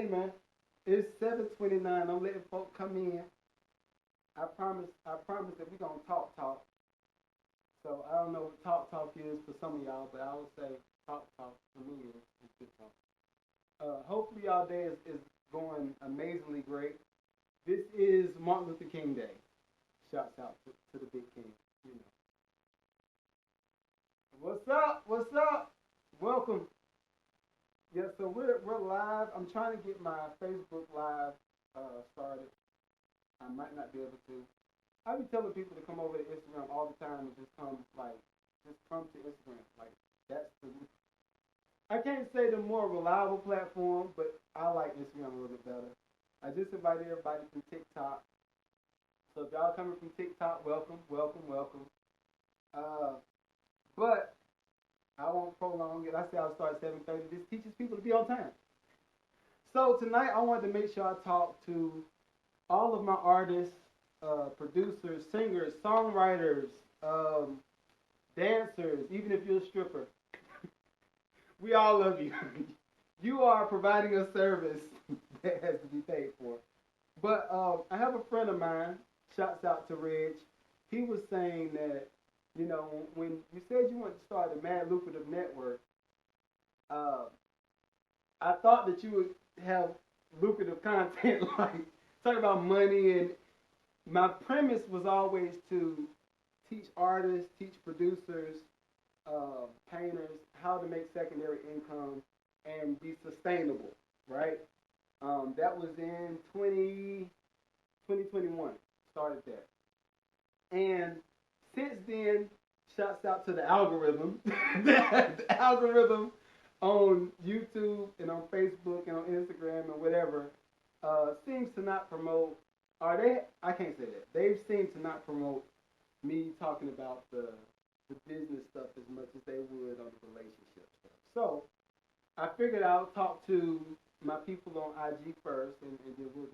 Hey man, it's 7:29. I'm letting folk come in. I promise that we gonna talk. So I don't know what talk is for some of y'all, but I would say talk for me is good talk. Hopefully y'all day is going amazingly great. This is Martin Luther King Day. Shouts out to the big king. You know. What's up? What's up? Welcome. Yeah, so we're live. I'm trying to get my Facebook live started. I might not be able to. I be telling people to come over to Instagram all the time and just come to Instagram. Like that's the. I can't say the more reliable platform, but I like Instagram a little bit better. I just invited everybody from TikTok. So if y'all coming from TikTok, welcome. Uh, but I won't prolong it. I say I'll start at 7:30. This teaches people to be on time. So tonight I wanted to make sure I talk to all of my artists, producers, singers, songwriters, um, dancers, even if you're a stripper. We all love you. You are providing a service that has to be paid for. But I have a friend of mine, shouts out to Reg. He was saying that, when you said you wanted to start a Mad Lucrative network, uh, I thought that you would have lucrative content, like talk about money. And my premise was always to teach artists, teach producers, painters how to make secondary income and be sustainable, right? That was in 2021, started that. And since then, shouts out to the algorithm. The algorithm on YouTube and on Facebook and on Instagram and whatever seems to not promote, I can't say that. They seem to not promote me talking about the business stuff as much as they would on the relationship stuff. So I figured I'll talk to my people on IG first, and then we'll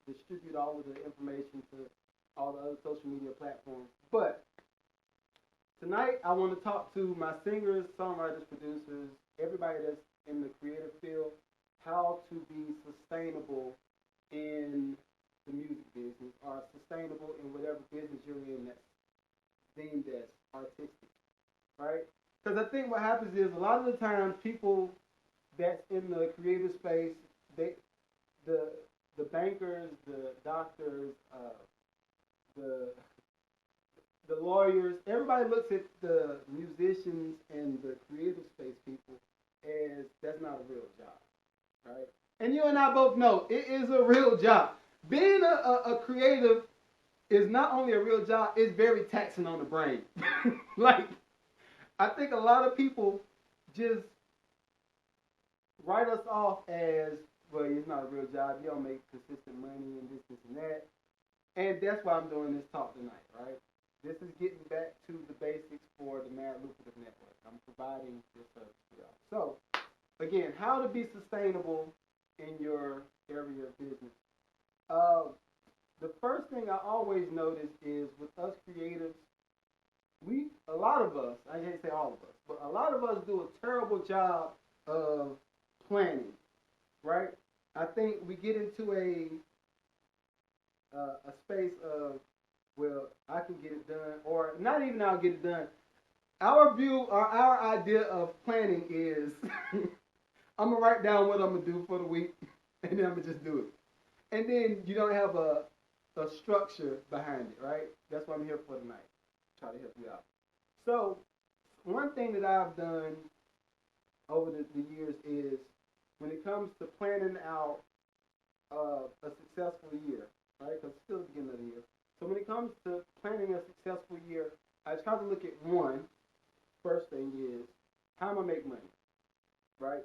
distribute all of the information to all the other social media platforms. But tonight I want to talk to my singers, songwriters, producers, everybody that's in the creative field, how to be sustainable in the music business or sustainable in whatever business you're in that's deemed as artistic, right? Because I think what happens is a lot of the times people that's in the creative space, the bankers, the doctors, the the lawyers, everybody looks at the musicians and the creative space people as that's not a real job, right? And you and I both know it is a real job. Being a creative is not only a real job, it's very taxing on the brain. Like, I think a lot of people just write us off as, well, it's not a real job, you don't make consistent money and this, and that. And that's why I'm doing this talk tonight, right? This is getting back to the basics for the Mad Lucrative Network. I'm providing this service for y'all. So, again, how to be sustainable in your area of business. The first thing I always notice is with us creatives, a lot of us, I can't say all of us, but a lot of us do a terrible job of planning, right? I think we get into a space of, well, I can get it done, or not even I'll get it done. Our view or our idea of planning is I'm going to write down what I'm going to do for the week, and then I'm going to just do it. And then you don't have a structure behind it, right? That's what I'm here for tonight. Try to help you out. So, one thing that I've done over the years is when it comes to planning out a successful year, right? Because it's still the beginning of the year. So when it comes to planning a successful year, I try to look at first thing is, how am I make money, right?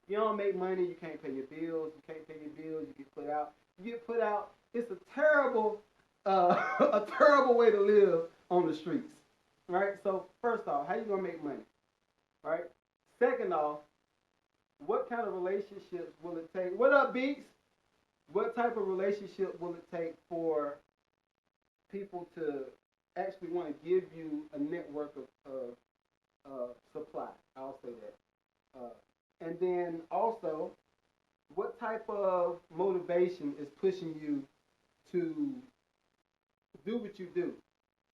If you don't make money, you can't pay your bills. You can't pay your bills, you get put out. You get put out, it's a terrible a terrible way to live on the streets, right? So first off, how you gonna make money, right? Second off, what kind of relationships will it take? What up, Beats? What type of relationship will it take for people to actually want to give you a network of supply? I'll say that. And then also, what type of motivation is pushing you to do what you do,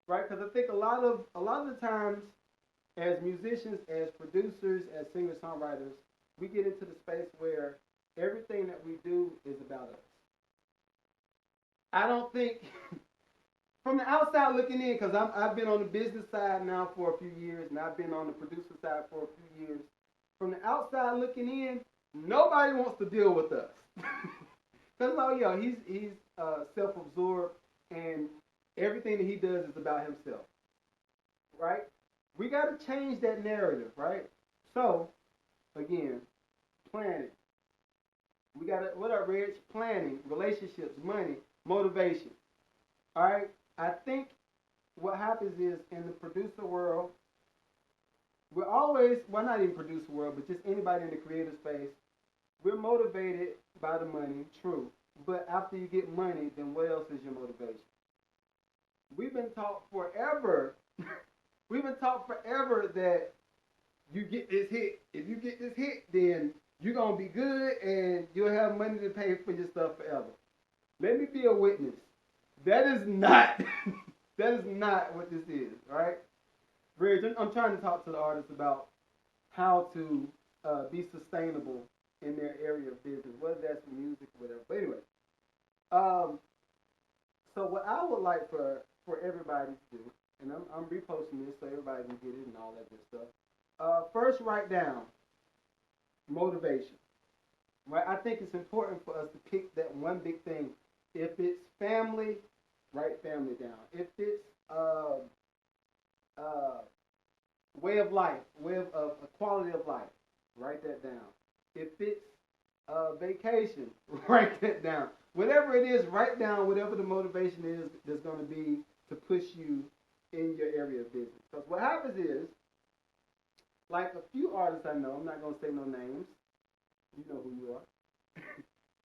right? Because I think a lot of the times, as musicians, as producers, as singer songwriters, we get into the space where everything that we do is about us. I don't think from the outside looking in, because I've been on the business side now for a few years, and I've been on the producer side for a few years. From the outside looking in, nobody wants to deal with us. Because oh yeah, he's self-absorbed, and everything that he does is about himself, right? We got to change that narrative, right? So again, planning. We got to what are Rich? Planning, relationships, money, motivation. All right. I think what happens is in the producer world, we're always, well, not even producer world, but just anybody in the creative space, we're motivated by the money, true. But after you get money, then what else is your motivation? We've been taught forever, we've been taught forever that you get this hit. If you get this hit, then you're going to be good and you'll have money to pay for your stuff forever. Let me be a witness. That is not, that is not what this is, right? Reg, I'm trying to talk to the artists about how to be sustainable in their area of business, whether that's music or whatever. But anyway, so what I would like for everybody to do, and I'm reposting this so everybody can get it and all that good stuff. First, write down motivation. Right? I think it's important for us to pick that one big thing. If it's family, write family down. If it's way of life, quality of life, write that down. If it's vacation, write that down. Whatever it is, write down whatever the motivation is that's going to be to push you in your area of business. Because what happens is, like a few artists I know, I'm not going to say no names, you know who you are,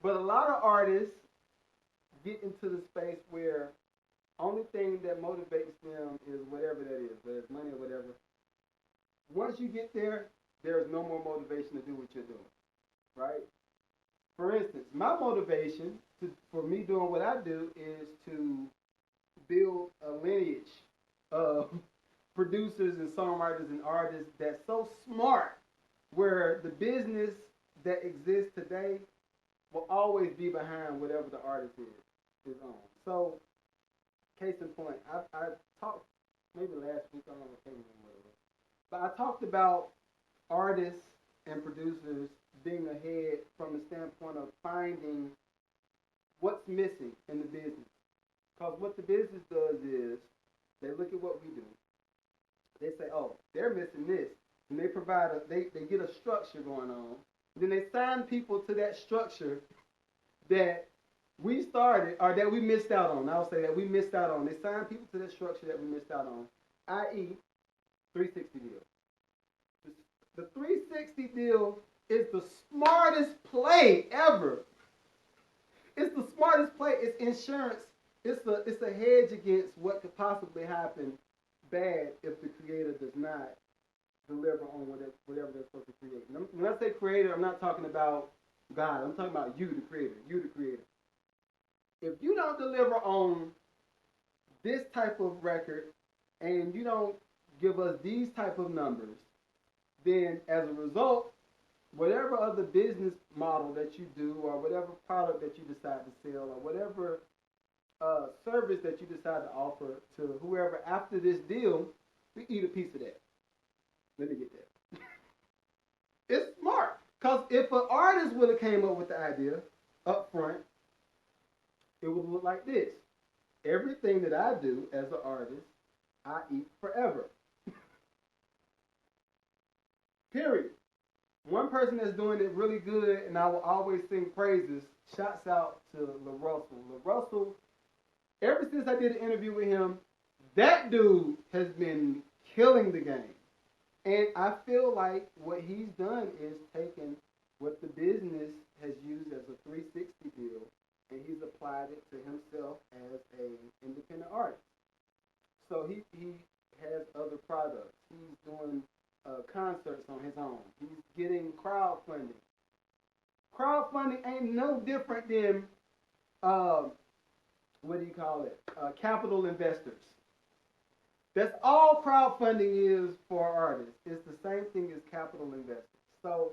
but a lot of artists get into the space where only thing that motivates them is whatever that is, whether it's money or whatever. Once you get there, there's no more motivation to do what you're doing, right? For instance, my motivation for me doing what I do is to build a lineage of producers and songwriters and artists that's so smart where the business that exists today will always be behind whatever the artist is on. So, case in point, I talked maybe last week, I don't know, I can't remember what it was, but I talked about artists and producers being ahead from the standpoint of finding what's missing in the business. Because what the business does is they look at what we do. They say, oh, they're missing this. And they provide they get a structure going on. Then they sign people to that structure that we started or that we missed out on. I'll say that we missed out on. They sign people to that structure that we missed out on, i.e., 360 deal. The 360 deal is the smartest play ever. It's the smartest play. It's insurance. It's a hedge against what could possibly happen bad if the creator does not deliver on whatever they're supposed to create. And when I say creator, I'm not talking about God. I'm talking about you, the creator. You, the creator. If you don't deliver on this type of record and you don't give us these type of numbers, then as a result, whatever other business model that you do or whatever product that you decide to sell or whatever service that you decide to offer to whoever after this deal, we eat a piece of that. Let me get that. It's smart. Because if an artist would have came up with the idea up front, it would look like this. Everything that I do as an artist, I eat forever. Period. One person that's doing it really good, and I will always sing praises, shouts out to LaRussell. LaRussell, ever since I did an interview with him, that dude has been killing the game. And I feel like what he's done is taken what the business has used as a 360 deal, and he's applied it to himself as an independent artist. So he has other products. He's doing concerts on his own. He's getting crowdfunding. Crowdfunding ain't no different than uh, what do you call it? Capital investors. That's all crowdfunding is for artists. It's the same thing as capital investors. So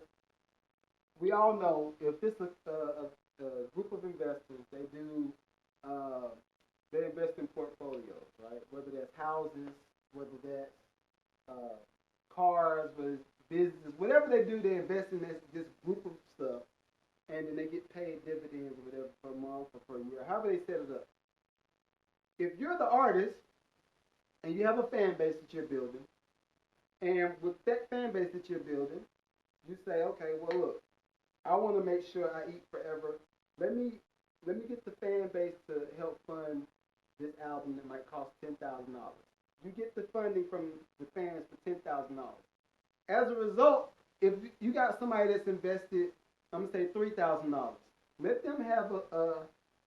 we all know if it's a group of investors, uh, they invest in portfolios, right? Whether that's houses, whether that's uh, cars, whether it's businesses, whatever they do, they invest in this group of stuff, and then they get paid dividends or whatever per month or per year, however they set it up. If you're the artist and you have a fan base that you're building, and with that fan base that you're building, you say, okay, well, look, I want to make sure I eat forever. Let me get the fan base to help fund this album that might cost $10,000. You get the funding from the fans for $10,000. As a result, if you got somebody that's invested, I'm gonna say $3,000, let them have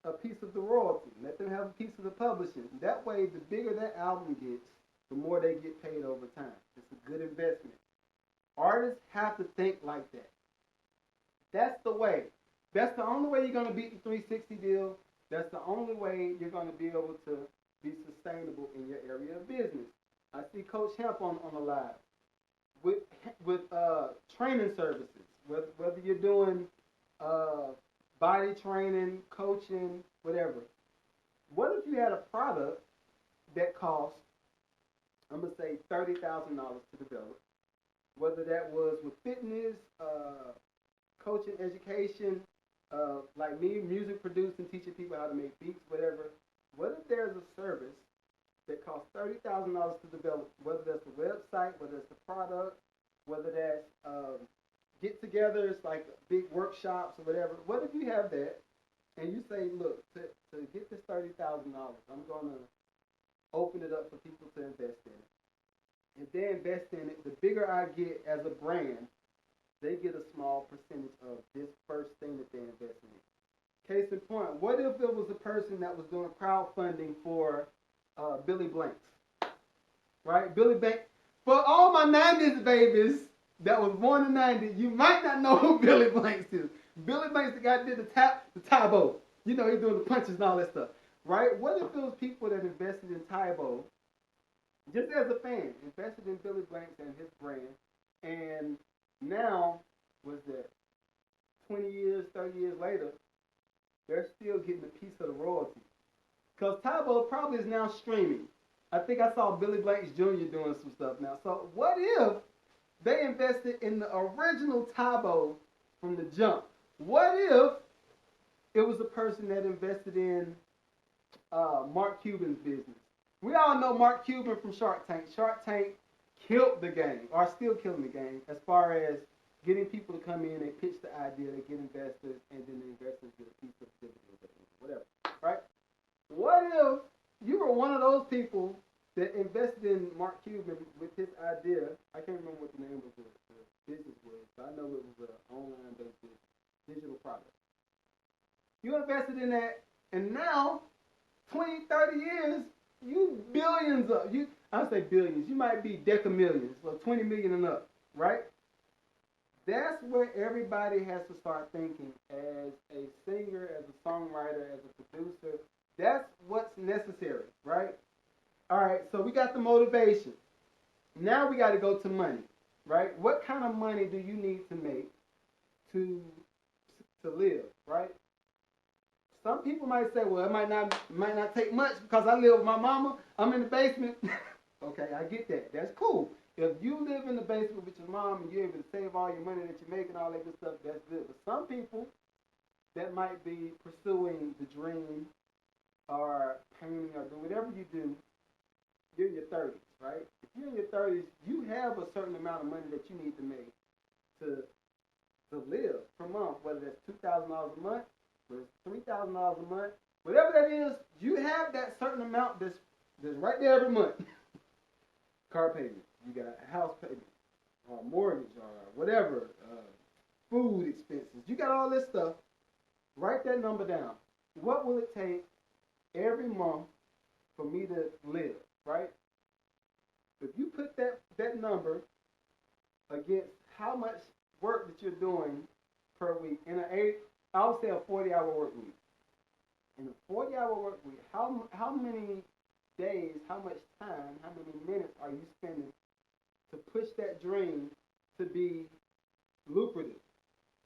a piece of the royalty. Let them have a piece of the publishing. That way, the bigger that album gets, the more they get paid over time. It's a good investment. Artists have to think like that. That's the way. That's the only way you're going to beat the 360 deal. That's the only way you're going to be able to be sustainable in your area of business. I see Coach Hemp on the live with training services. Whether you're doing body training, coaching, whatever. What if you had a product that cost, I'm going to say $30,000 to develop? Whether that was with fitness, coaching, education, like me, music producing, teaching people how to make beats, whatever. What if there's a service that costs $30,000 to develop, whether that's the website, whether it's the product, whether that's get-togethers, like big workshops or whatever. What if you have that and you say, look, to get this $30,000, I'm going to open it up for people to invest in it. If they invest in it, the bigger I get as a brand, they get a small percentage of this first thing that they invest in. Case in point, what if it was a person that was doing crowdfunding for Billy Blanks, right? Billy Blanks. For all my 90s babies that was born in the 90s, you might not know who Billy Blanks is. Billy Blanks, the guy that did the Tybo. You know, he's doing the punches and all that stuff, right? What if those people that invested in Tybo, just as a fan, invested in Billy Blanks and his brand, and now, was that 20 years, 30 years later, they're still getting a piece of the royalty. Because Tybo probably is now streaming. I think I saw Billy Blanks Jr. doing some stuff now. So what if they invested in the original Tybo from the jump? What if it was a person that invested in Mark Cuban's business? We all know Mark Cuban from Shark Tank. Shark Tank killed the game, or still killing the game, as far as getting people to come in, they pitch the idea, they get investors, and then the investors get a piece of the dividend, whatever, right? What if you were one of those people that invested in Mark Cuban with his idea? I can't remember what the name of the business was, but I know it was an online-based digital product. You invested in that, and now, 20, 30 years, you billions of, I say billions, you might be decamillions, so 20 million and up, right? That's where everybody has to start thinking as a singer, as a songwriter, as a producer. That's what's necessary, right? All right, so we got the motivation. Now we got to go to money, right? What kind of money do you need to make to live, right? Some people might say, well, it might not take much because I live with my mama. I'm in the basement. Okay, I get that. That's cool. If you live in the basement with your mom and you're able to save all your money that you're making, all that good stuff, that's good. But some people that might be pursuing the dream or painting or do whatever you do, you're in your 30s, right? If you're in your 30s, you have a certain amount of money that you need to make to live per month, whether that's $2,000 a month, whether it's $3,000 a month, whatever that is, you have that certain amount that's right there every month. Car payment, you got house payment, or mortgage, or whatever, food expenses. You got all this stuff. Write that number down. What will it take every month for me to live, right? If you put that number against how much work that you're doing per week. I would say a 40-hour work week. In a 40-hour work week, how many days, how much time, how many minutes are you spending to push that dream to be lucrative,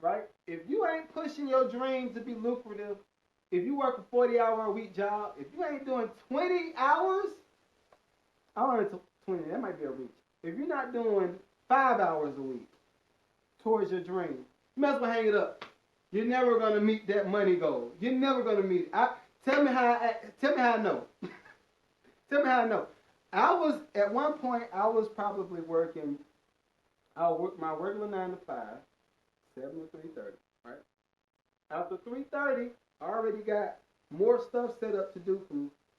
right? If you ain't pushing your dream to be lucrative, if you work a 40-hour-a-week job, if you ain't doing 20 hours, I don't know, 20, that might be a reach. If you're not doing 5 hours a week towards your dream, you might as well hang it up. You're never gonna meet that money goal. You're never gonna meet it. Tell me how I know. Tell me how I know. At one point I was probably working. I work my regular 9 to 5, 7 to 3:30. Right. After 3:30, I already got more stuff set up to do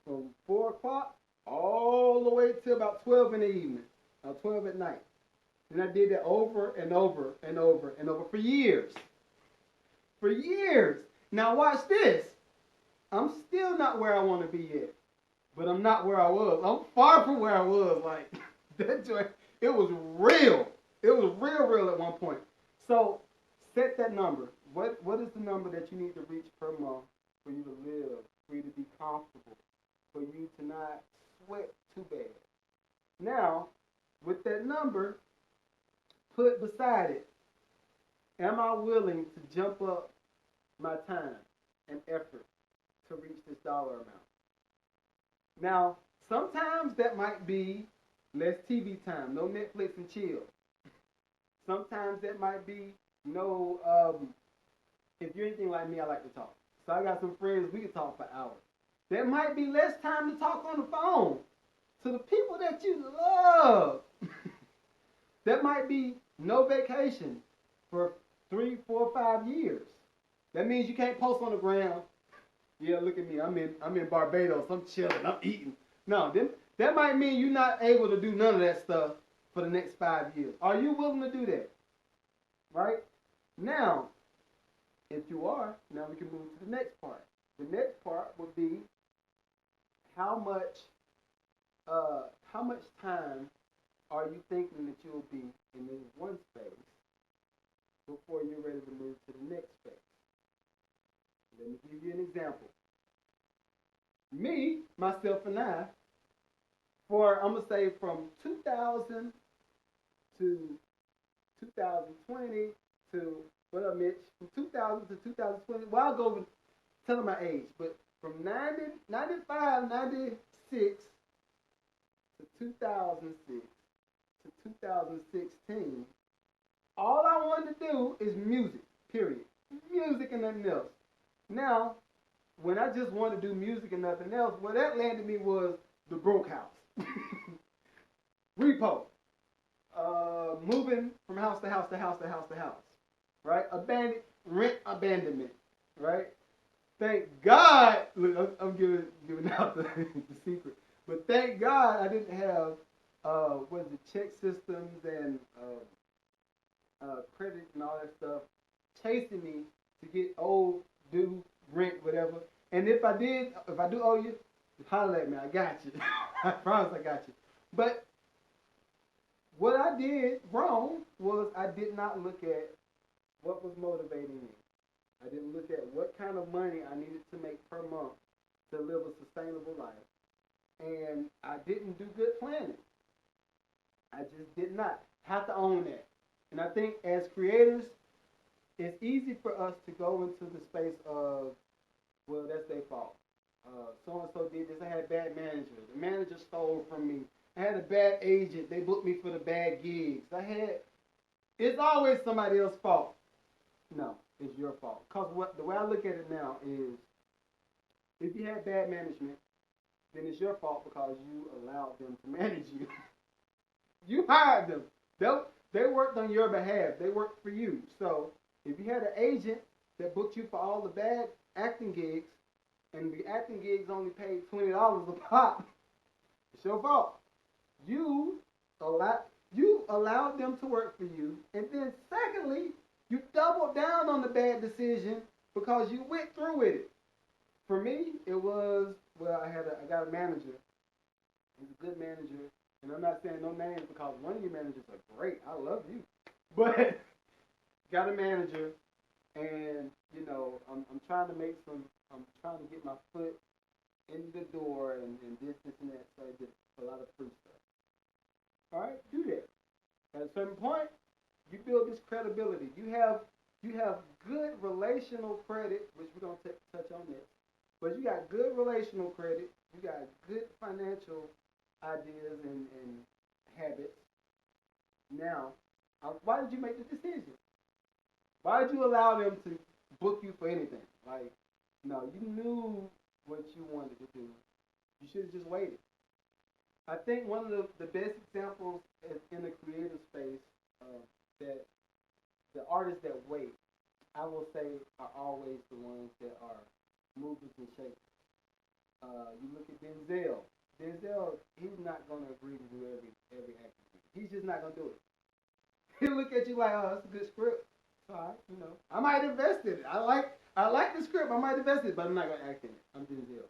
from 4 o'clock all the way till about 12 in the evening, or 12 at night. And I did that over and over and over and over for years. For years. Now watch this. I'm still not where I want to be yet. But I'm not where I was. I'm far from where I was. Like, that joint, it was real. It was real at one point. So, set that number. What is the number that you need to reach per month for you to live, for you to be comfortable, for you to not sweat too bad? Now, with that number, put beside it, am I willing to jump up my time and effort to reach this dollar amount? Now, sometimes that might be less TV time, no Netflix and chill. Sometimes that might be no, if you're anything like me, I like to talk. So I got some friends, we can talk for hours. There might be less time to talk on the phone to the people that you love. That might be no vacation for 3, 4, 5 years. That means you can't post on the ground. Yeah, look at me. I'm in Barbados. I'm chilling. I'm eating. No, that might mean you're not able to do none of that stuff for the next 5 years. Are you willing to do that? Right? Now, if you are, now we can move to the next part. The next part would be how much time are you thinking that you'll be in this one space before you're ready to move to the next space? Let me give you an example. Me, myself, and I, I'm going to say from 2000 to 2020 to, what up, Mitch? From 2000 to 2020, well, I'll go with telling my age, but from 95, 96 to 2006 to 2016, all I wanted to do is music, period. Music and nothing else. Now, when I just wanted to do music and nothing else, what that landed me was the broke house. Repo. Moving from house to house to house to house to house. Right? Rent abandonment. Right? Thank God, look, I'm giving out the secret. But thank God I didn't have check systems and credit and all that stuff chasing me to get old, due, rent, whatever. And if I do owe you, holler at me. I got you. I promise I got you. But what I did wrong was I did not look at what was motivating me. I didn't look at what kind of money I needed to make per month to live a sustainable life. And I didn't do good planning. I just did not. Have to own that. And I think as creators, it's easy for us to go into the space of, well, that's their fault. So-and-so did this. I had a bad manager. The manager stole from me. I had a bad agent. They booked me for the bad gigs. It's always somebody else's fault. No, it's your fault. Because the way I look at it now is, if you had bad management, then it's your fault because you allowed them to manage you. You hired them. They worked on your behalf. They worked for you. So if you had an agent that booked you for all the bad acting gigs, and the acting gigs only paid $20 a pop, it's your fault. You allowed them to work for you, and then secondly, you doubled down on the bad decision because you went through with it. For me, it was, well, I got a manager. He's a good manager, and I'm not saying no names because one of your managers are great. I love you. But got a manager, And I'm trying to make some. I'm trying to get my foot in the door and this and that. So I did a lot of free stuff. All right, do that. At a certain point, you build this credibility. You have good relational credit, which we're gonna touch on next. But you got good relational credit. You got good financial ideas and habits. Now, why did you make the decision? Why did you allow them to book you for anything? Like, no, you knew what you wanted to do. You should have just waited. I think one of the best examples in the creative space that the artists that wait, I will say, are always the ones that are movers and shakers. You look at Denzel. Denzel, he's not gonna agree to do every acting. He's just not gonna do it. He'll look at you like, oh, that's a good script. All right. I might invest in it. I like the script. I might invest in it, but I'm not gonna act in it. I'm Denzel.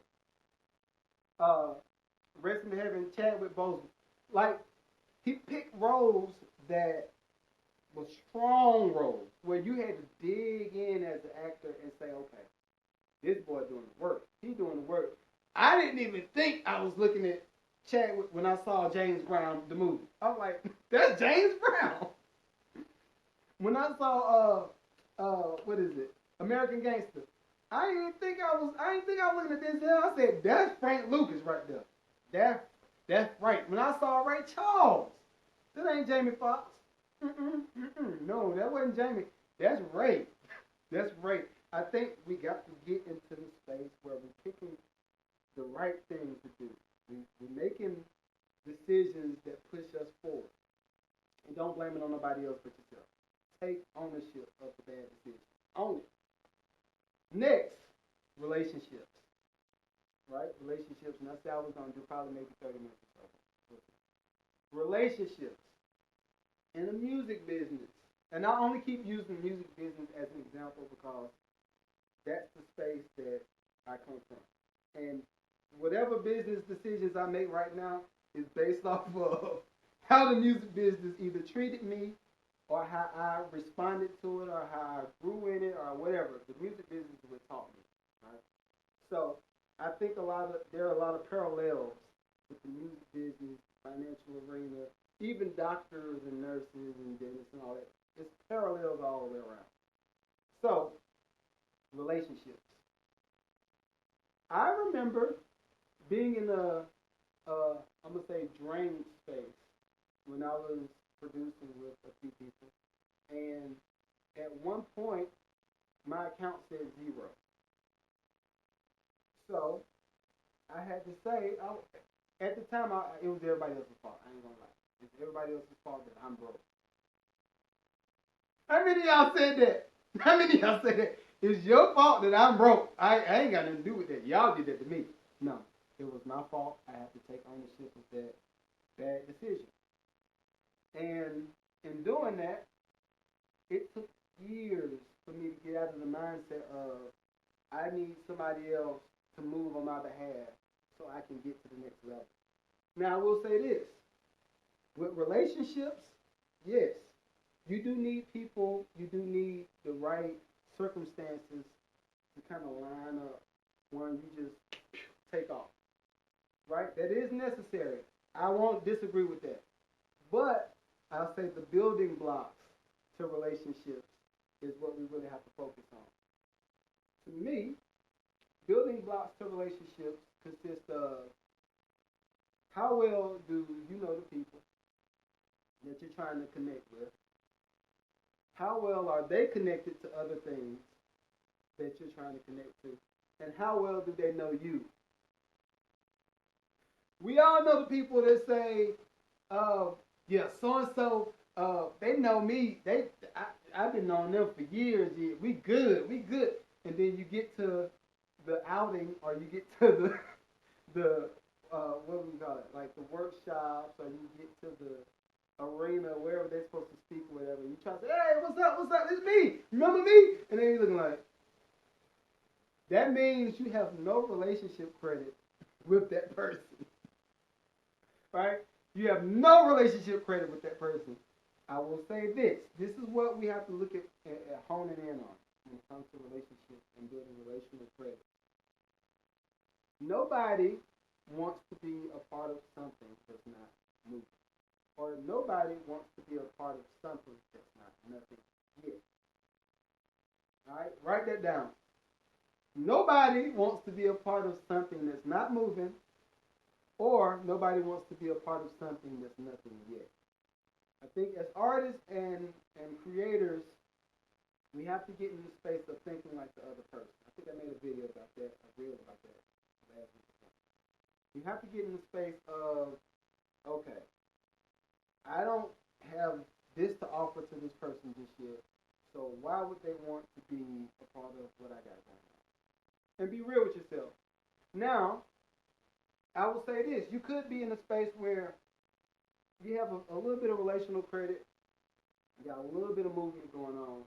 Uh, Rest in heaven, Chadwick Boseman. Like, he picked roles that were strong roles where you had to dig in as an actor and say, okay, this boy doing the work. He doing the work. I didn't even think I was looking at Chadwick when I saw James Brown the movie. I was like, that's James Brown. When I saw what is it, American Gangster, I didn't think I was looking at Denzel. I said, that's Frank Lucas right there. That's right. When I saw Ray Charles, that ain't Jamie Foxx. No, that wasn't Jamie. That's Ray. That's Ray. I think we got to get into the space where we're picking the right things to do. We're making decisions that push us forward. And don't blame it on nobody else but yourself. Take ownership of the bad decision. Own it. Next, relationships. Right? Relationships. And that's how we're going to do probably maybe 30 minutes or so. Relationships. In the music business. And I only keep using the music business as an example because that's the space that I come from. And whatever business decisions I make right now is based off of how the music business either treated me or how I responded to it or how I grew in it or whatever. The music business is what taught me. Right? So I think there are a lot of parallels with the music business, financial arena, even doctors and nurses and dentists and all that. It's parallels all the way around. So, relationships. I remember being in I'm going to say, drained space when I was producing with a few people. And at one point, my account said 0. So, I had to say, at the time, it was everybody else's fault. I ain't going to lie. It's everybody else's fault that I'm broke. How many of y'all said that? How many of y'all said that? It's your fault that I'm broke. I ain't got nothing to do with that. Y'all did that to me. No, it was my fault. I have to take ownership of that bad decision. And in doing that, it took years for me to get out of the mindset of I need somebody else to move on my behalf so I can get to the next level. Now, I will say this. With relationships, yes, you do need people, you do need the right circumstances to kind of line up when you just take off. Right? That is necessary. I won't disagree with that. But I'll say the building blocks to relationships is what we really have to focus on. To me, building blocks to relationships consist of how well do you know the people that you're trying to connect with? How well are they connected to other things that you're trying to connect to? And how well do they know you? We all know the people that say, yeah, so-and-so, they know me. I've been knowing them for years. Yeah, we good. And then you get to the outing or you get to the what do we call it? Like the workshops or you get to the arena, wherever they're supposed to speak or whatever. You try to say, hey, what's up? It's me. Remember me? And then you're looking like, that means you have no relationship credit with that person. Right? You have no relationship credit with that person. I will say this. This is what we have to look at honing in on. when it comes to relationships and building relational credit. Nobody wants to be a part of something that's not moving. Or nobody wants to be a part of something that's not nothing yet. All right, write that down. Nobody wants to be a part of something that's not moving, or nobody wants to be a part of something that's nothing yet. I think as artists and creators, we have to get in the space of thinking like the other person. I think I made a video about that, a reel about that last week. You have to get in the space of, okay, I don't have this to offer to this person just yet, so why would they want to be a part of what I got going on? And be real with yourself. Now, I will say this, you could be in a space where you have a little bit of relational credit, you got a little bit of movement going on,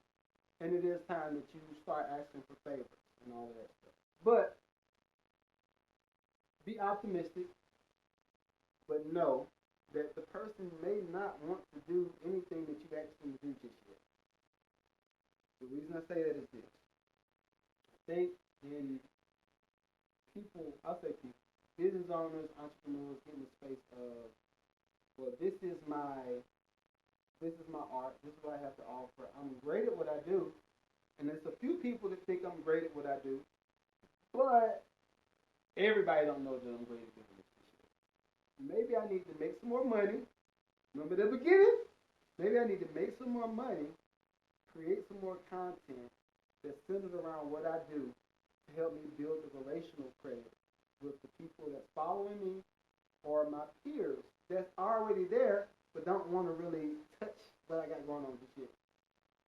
and it is time that you start asking for favors and all of that stuff. But be optimistic, but know that the person may not want to do anything that you asked them to do just yet. The reason I say that is this. I think in people, I'll say people, business owners, entrepreneurs get in the space of, well, this is my art, this is what I have to offer. I'm great at what I do. And there's a few people that think I'm great at what I do, but everybody don't know that I'm great at doing this shit. Maybe I need to make some more money. Remember the beginning? Maybe I need to make some more money, create some more content that's centered around what I do to help me build a relational credit with the people that's following me or my peers that's already there but don't want to really touch what I got going on this year.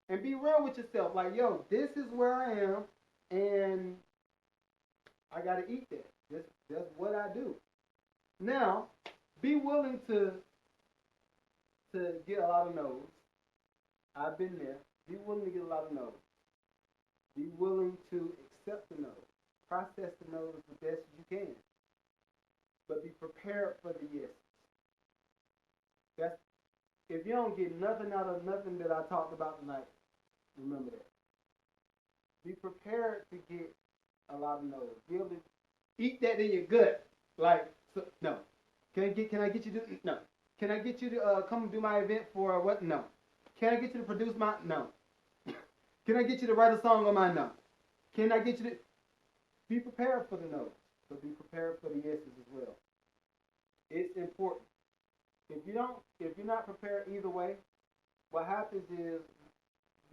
And be real with yourself. Like, yo, this is where I am, and I got to eat that. That's what I do. Now, be willing to get a lot of no's. I've been there. Be willing to get a lot of no's. Be willing to accept the no's. Process the no's the best you can. But be prepared for the yeses. That's, if you don't get nothing out of nothing that I talked about tonight, remember that. Be prepared to get a lot of no's. Be able to eat that in your gut. Like, so, no. Can I get you to, no. Can I get you to come do my event for what? No. Can I get you to produce my, no. Can I get you to write a song on my, no. Can I get you to, be prepared for the no's, but be prepared for the yeses as well. It's important. If you're not prepared either way, what happens is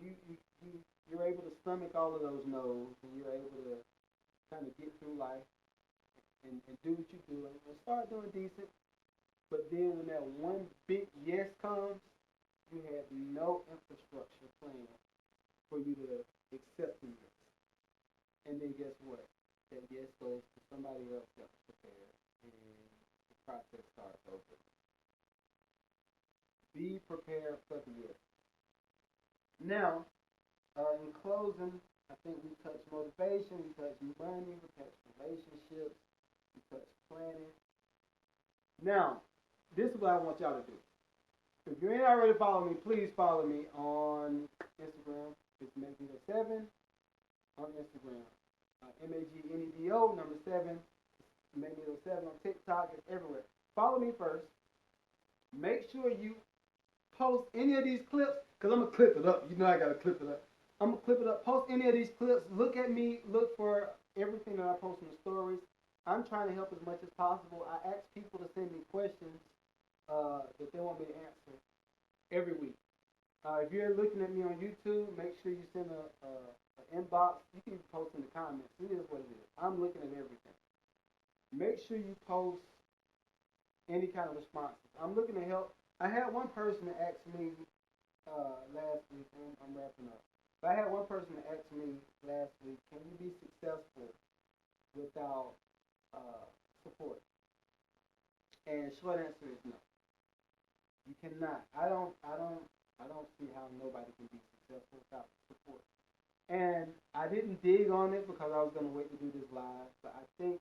you're able to stomach all of those no's, and you're able to kind of get through life and do what you do and start doing decent. But then when that one big yes comes, you have no infrastructure plan for you to accept the yes. And then guess what? That yes goes to somebody else that was prepared, and the process starts over. Be prepared for the yes. Now, in closing, I think we touched motivation, we touched money, we touched relationships, we touched planning. Now, this is what I want y'all to do. If you ain't already following me, please follow me on Instagram. It's Magneto7 on Instagram. Magnedo number 7. Magneto7 on TikTok. It's everywhere. Follow me first. Make sure you post any of these clips, because I'm going to clip it up. You know I got to clip it up. I'm going to clip it up. Post any of these clips. Look at me. Look for everything that I post in the stories. I'm trying to help as much as possible. I ask people to send me questions that they want me to answer every week. If you're looking at me on YouTube, make sure you send an inbox. You can post in the comments. It is what it is. I'm looking at everything. Make sure you post any kind of responses. I'm looking to help. I had one person that asked me last week, and I'm wrapping up. But I had one person that asked me last week, can you be successful without support? And short answer is no. You cannot. I don't see how nobody can be successful without support. And I didn't dig on it because I was going to wait to do this live, but I think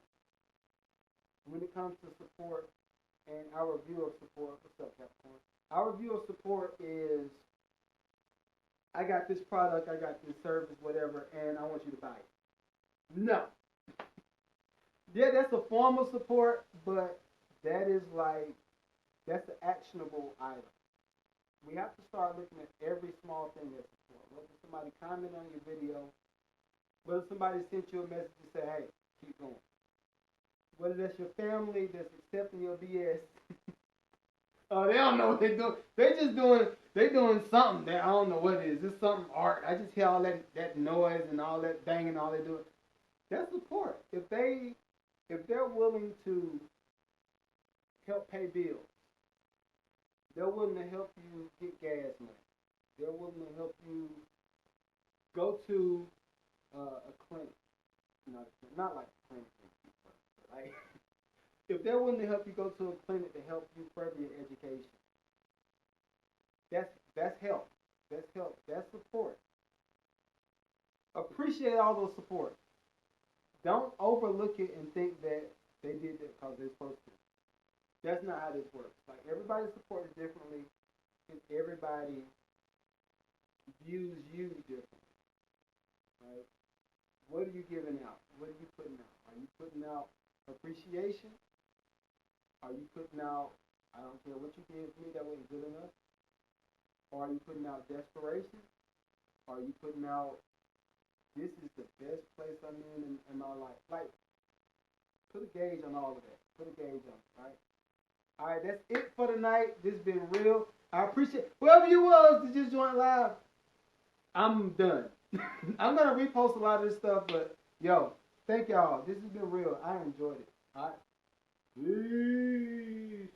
when it comes to support and our view of support, what's up, Capricorn? Our view of support is I got this product, I got this service, whatever, and I want you to buy it. No. Yeah, that's a form of support, but that is like, that's an actionable item. We have to start looking at every small thing as support. Whether somebody comment on your video, whether somebody sent you a message to say, hey, keep going. Whether that's your family that's accepting your BS. Oh, they don't know what they're doing. They doing something that I don't know what it is. It's something art. I just hear all that noise and all that banging, all they do. That's support. If they're willing to help pay bills, they're willing to help you get gas money. They're willing to help you go to a clinic. Not like a clinic, but like if they're willing to help you go to a clinic to help you further your education, that's help. That's help. That's support. Appreciate all those support. Don't overlook it and think that they did that because they're supposed to. That's not how this works. Like everybody supports differently, and everybody views you differently. Right? What are you giving out? What are you putting out? Are you putting out appreciation? Are you putting out, I don't care what you did for me, that wasn't good enough? Or are you putting out desperation? Are you putting out, this is the best place I'm in my life? Like, put a gauge on all of that. Put a gauge on it, right? All right, that's it for tonight. This has been real. I appreciate whoever you was that just joined live. I'm done. I'm going to repost a lot of this stuff, but yo, thank y'all. This has been real. I enjoyed it. All right. Peace.